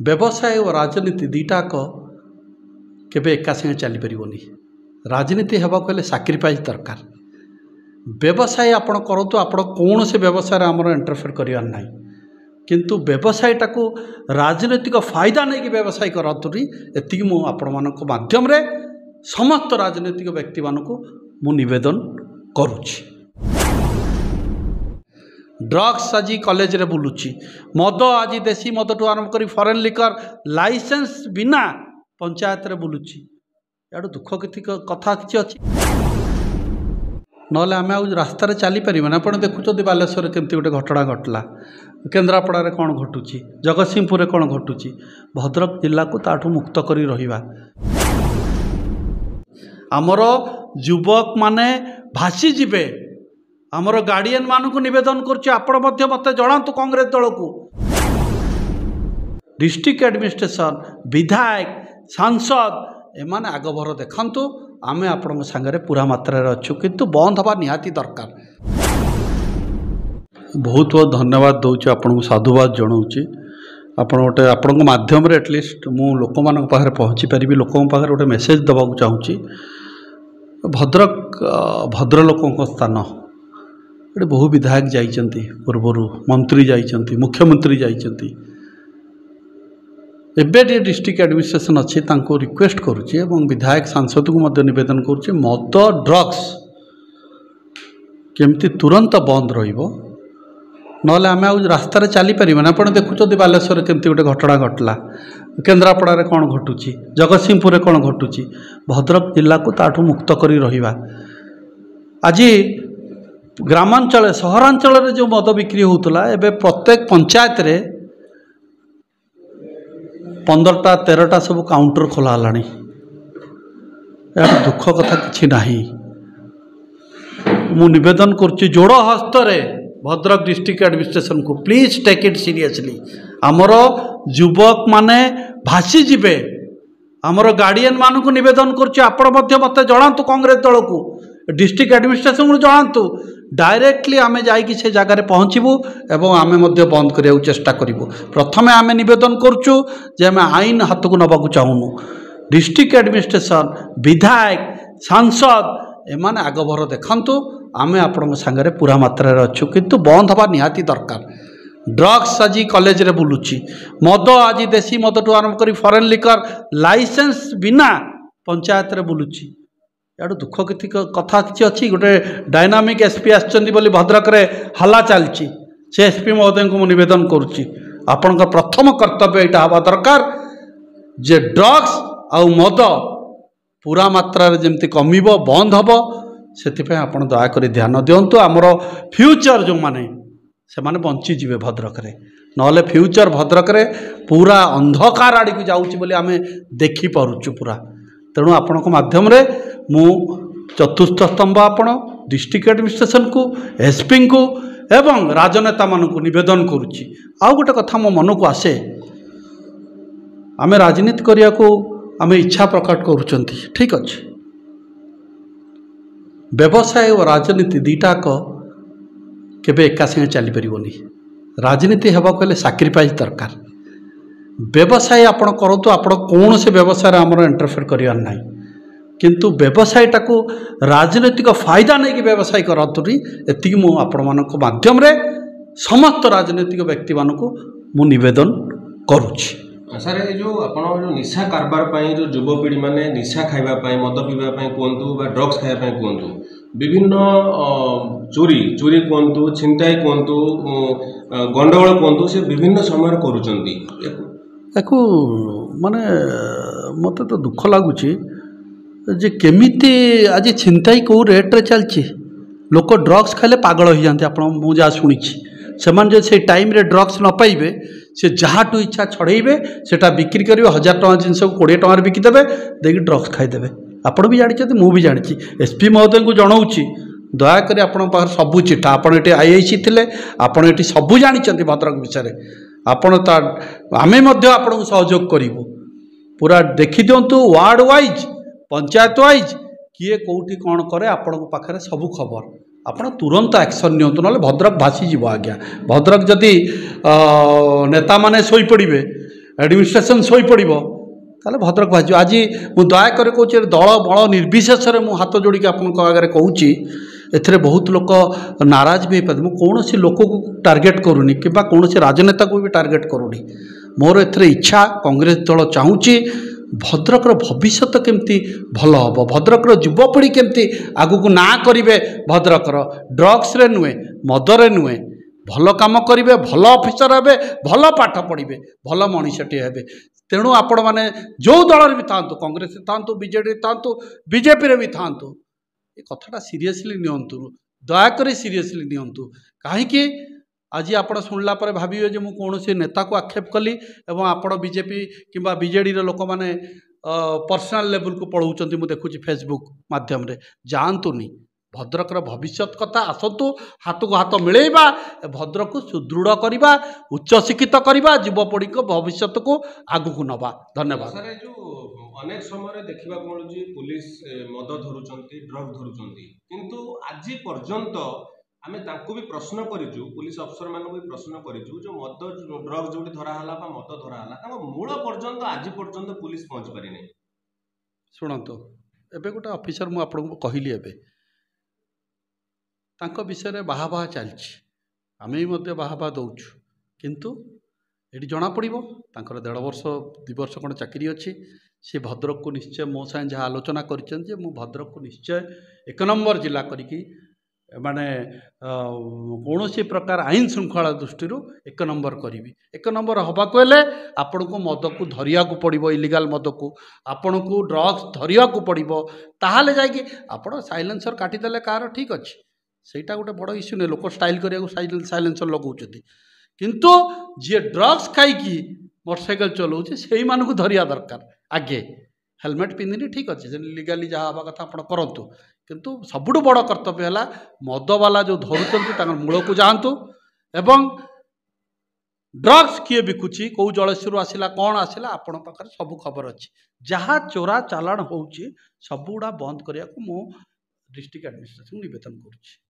व्यवसाय और राजनीति दुईटाक केबे एका संगे चली परिबनी। राजनीति हेबा कहले सैक्रिफाइस दरकार। व्यवसाय आपण करतु आपण कौन से व्यवसाय आमर इंटरफेयर करियार नाही, किंतु व्यवसायटा को राजनीतिक फायदा नहीं कि व्यवसाय करतुरी एति मु आपण मानक माध्यम रे समस्त राजनीतिक व्यक्ति मानक मु निवेदन करुछि। ड्रग्स आज कॉलेज रे बुलुची, मद आज देशी मद टू आरंभ करी फॉरेन लिकर लाइसेंस बिना पंचायत रे बुलुची। याडू दुख कथा किछि अछि नले आम रास्तार चली पारे। आप देखुं बालेश्वर केमती गोटे घटना घटला, केन्द्रापड़ा कौन घटुची, जगतसिंहपुर कौन घटुची। भद्रक जिला को ताठू मुक्त करी रहिबा। आमर युवक माने भासी जिबे। आमर गार्डियन मानक निवेदन करुच्चे आपण मध्य मते जणातु कांग्रेस दल को डिस्ट्रिक्ट एडमिनिस्ट्रेशन विधायक सांसद एमाने आगभर देखंतु। आमे आपण संगे पूरा मात्रा अच्छु, किंतु बंद हवा निहाती दरकार। बहुत बहुत धन्यवाद दूचे, आपन को साधुवाद जनाऊँगी। आपण गोटे आपण माध्यम एटलिस्ट मु लोक मान पाखे पहुँची पारि, लोक पाखे गोटे मेसेज देवाक चाहूँगी। भद्रक भद्र लोकों स्थान ये बहु विधायक जाइछन्ति, पूर्वर मंत्री जाइछन्ति, मुख्यमंत्री जाइछन्ति। एबे डिस्ट्रिक्ट एडमिनिस्ट्रेशन अच्छी रिक्वेस्ट करुच्ची एवं विधायक सांसद को मध्य निवेदन करुच्ची मद ड्रग्स केमती तुरंत बंद रहिबो, नले आम रास्तार चली पारे। आप देखुं बालेश्वर केमती गोटे घटना घटला, केन्द्रापड़ा कौन घटुची, जगतसिंहपुर कौन घटुची। भद्रक जिला को ताठू मुक्त करी रहिबा। आज ग्रामांचल सहरांचल जो मद बिक्री होता एबे प्रत्येक पंचायत रे 15टा 13टा सब काउंटर खोला लानी। दुख कथा किछि नाही। मु निवेदन करुच्ची जोड़ हस्त रे भद्रक डिस्ट्रिक्ट एडमिनिस्ट्रेशन को प्लीज टेक इट सीरियसली। आमर युवक माने भासी जिबे। आमर गार्डियन मानक निवेदन करुच्ची आपण मध्य मते जणातु कांग्रेस दल को डिस्ट्रिक्ट एडमिनिस्ट्रेशन को जणातु। डायरेक्टली आमे जाइकी से जगार पहुँचबू एवं आमे मध्य बंद करने चेष्टा करूँ। प्रथमे आमे निवेदन करुचु जे आमे आईन हाथ को नबाकू चाहूनु। डिस्ट्रिक्ट एडमिनिस्ट्रेशन विधायक सांसद एमाने आगभर देखंतु। आमे आपण संगे पूरा मात्रा अच्छु, किंतु बंद हवा निहाती दरकार। ड्रग्स आज कॉलेज रे बुलुची, मद आज देशी मद टू आरंभ करी फॉरेन लिकर लाइसेंस बिना पंचायत रे बुलुची। याडू दुख कथा किछि अछि। गोटे डायनामिक एसपी आछंती बोली भद्रक रे हल्ला चलची। से एसपी महोदय को निवेदन करुच्ची आपण प्रथम कर्तव्य यहाँ हवा दरकार जे ड्रग्स आउ मद पूरा मात्रा रे जेमती कमिबो बंद हबो। सेतिपय आपण दयाकरी ध्यान दियंतु। आमर फ्यूचर जो माने से माने बंची जिवे भद्रक रे, नले फ्यूचर भद्रक रे पूरा अंधकार आड़ी को जाउची बोली आमे देखि पारुछु पूरा। तेणु आपण माध्यम रे मु चतुर्थ स्तंभ आपण डिस्ट्रिक्ट एडमिनिस्ट्रेशन को एसपी को एवं राजनेता मान को निवेदन करुच्ची। आउ गोटे कथा मो मन को आसे, आमे राजनीति करिया को आमे इच्छा प्रकट करुचंती, ठीक अच्छे। व्यवसाय और राजनीति दुईटाक केबे एका संगे चली परिबनी। राजनीति हेबा कहले सैक्रिफाइस दरकार। व्यवसाय आपण करतु आपण कौन से व्यवसाय आमर इंटरफेयर करियार नाही, किंतु व्यवसायटा को राजनीतिक फायदा नहीं कि व्यवसाय करतुरी एति मु आपण मानक माध्यम रे समस्त राजनीतिक व्यक्ति मानक मु निवेदन करुछि। सर ये जो आपण जो निशा कारबार पई जो युवपीढ़ी माने निशा खाइबा पई मद पीबा पई कोंतु बा ड्रग्स खाइबा पई कोंतु विभिन्न चोरी कोंतु छिनताई कोंतु गंडगोल कोंतु से विभिन्न समय करूचंती। एको माने मते तो दुख लागुची जे केमिति आज छिनताई को रेट रे चलची। लोक ड्रग्स खाइले पागल हो जाते। आप मु जा शुणी से से टाइम रे ड्रग्स न पाइबे से जहाँ इच्छा छड़ेबे सेटा बिक्री करेंगे। 1000 टଙ୍କା जिनस को 20 टଙ୍କାର बिकिदेवे देखिए ड्रग्स खाईदेवे। आपण भी जानी मु भी जानी। एसपी महोदय को जनाऊँगी दयाकोरी आपण सबू चिठा आपण ये आईआईसी थे आपण ये सबू जानी भद्रक विषय आपण आमे आपण को सहयोग करूँ। पूरा देखी दिंतु वार्ड वाइज पंचायत वाइज किए कौटी कौन करे आपण पाखे सबू खबर आपण तुरंत एक्शन नियंतु ना भद्रक भासीज आज्ञा। भद्रक जदि नेता माने शोई पड़े एडमिनिस्ट्रेशन शोई पड़ो ताले भद्रक भाज आज मुझे दयाकर कहे दल बल निर्विशेष मुझ हाथ जोड़ी आपंक आगे कहूँ एथिरे बहुत लोक नाराज भी हो कौन सी लोक को टार्गेट करूनी कि कौन सी राजनेता को भी टार्गेट करूनी मोर एथिरे इच्छा कांग्रेस दल चाहूँगी भद्रक भविष्य केमती भल हम भद्रक युवपीढ़ी केमती आगु को ना करेंगे भद्रक ड्रग्स रे नुहे मदरे नुहे भल काम करेंगे भल ऑफिसर हे भल पाठ पढ़े भल मनीषटी हे तेणु आपण मैंने जो दल भी था कांग्रेस था बीजेडी था बीजेपी भी था ये कथाटा सीरियसली नियंतु दयाक सीरियसली नियंतु कहीं आज आप शुणला भावे जो मुझे कौन से नेता को आक्षेप कली एवं आपण बीजेपी कि बीजेडी लोक मैंने पर्सनाल लेवल को पढ़ाऊँ मुझे देखुची फेसबुक माध्यम रे जातुनी भद्रक भविष्य कथा आसतु हाथ को हाथ मिलेबा भद्रक को सुदृढ़ करवा उच्च शिक्षित करवा युवपीढ़ी को भविष्य को आगु को नवा। धन्यवाद। सर जो अनेक समय देखा मिलूँ पुलिस मद धरुंच ड्रग धरुंच किंतु आज पर्यंत आमे तांको भी प्रश्न करिजु पुलिस अफसर मान भी प्रश्न करिजु जो मद ड्रग जो धराला मद धराला मूल पर्यंत आज पर्यंत पुलिस पहुँच पारि नहीं। शुणु एबे गोटे ऑफिसर मु आपको कहली एबे तांको विषय बाहा बाहा चलछि आमे भी मध्य बाहा बाहा दौचु किंतु ये जना पड़ो तांकर 1.5 वर्ष 2 वर्ष कौन चाकरी अच्छी सी भद्रक को निश्चय मो साथ जहाँ आलोचना कर भद्रक को निश्चय 1 नंबर जिला करी माने कौन सी प्रकार आईन श्रृंखला दृष्टि 1 नंबर करी 1 नंबर हवा को आपण को मद को धरिया को पड़ो इलिगाल मद को आपण को ड्रग्स धरिया को पड़ो ताहले जाकि आपण साइलेंसर काटिदेले कार ठीक अच्छे ସେଇଟା ଗୋଟେ बड़ इश्यू नहीं लोक स्टाइल करिया साइलेंसर लगाउछथि किंतु जी ड्रग्स खाइकी मोटरसाइकेल चलाउछे सेही मानकु धरिया दरकार आगे हेलमेट पिंधिनी ठीक अच्छे लीगाली जहाँ हवा कथा आप करतु किंतु सबुठ बड़ कर्तव्य है मदवाला जो धरुंच मूल को जातु एवं ड्रग्स किए बिकुची कौ जलस्यु आसला कौन आसला आपण पाखे सब खबर अच्छी जहाँ चोरा चालाण हो सबुड़ा बंद करने को मो डिस्ट्रिक्ट एडमिनिस्ट्रेशन निवेदन करुच्ची।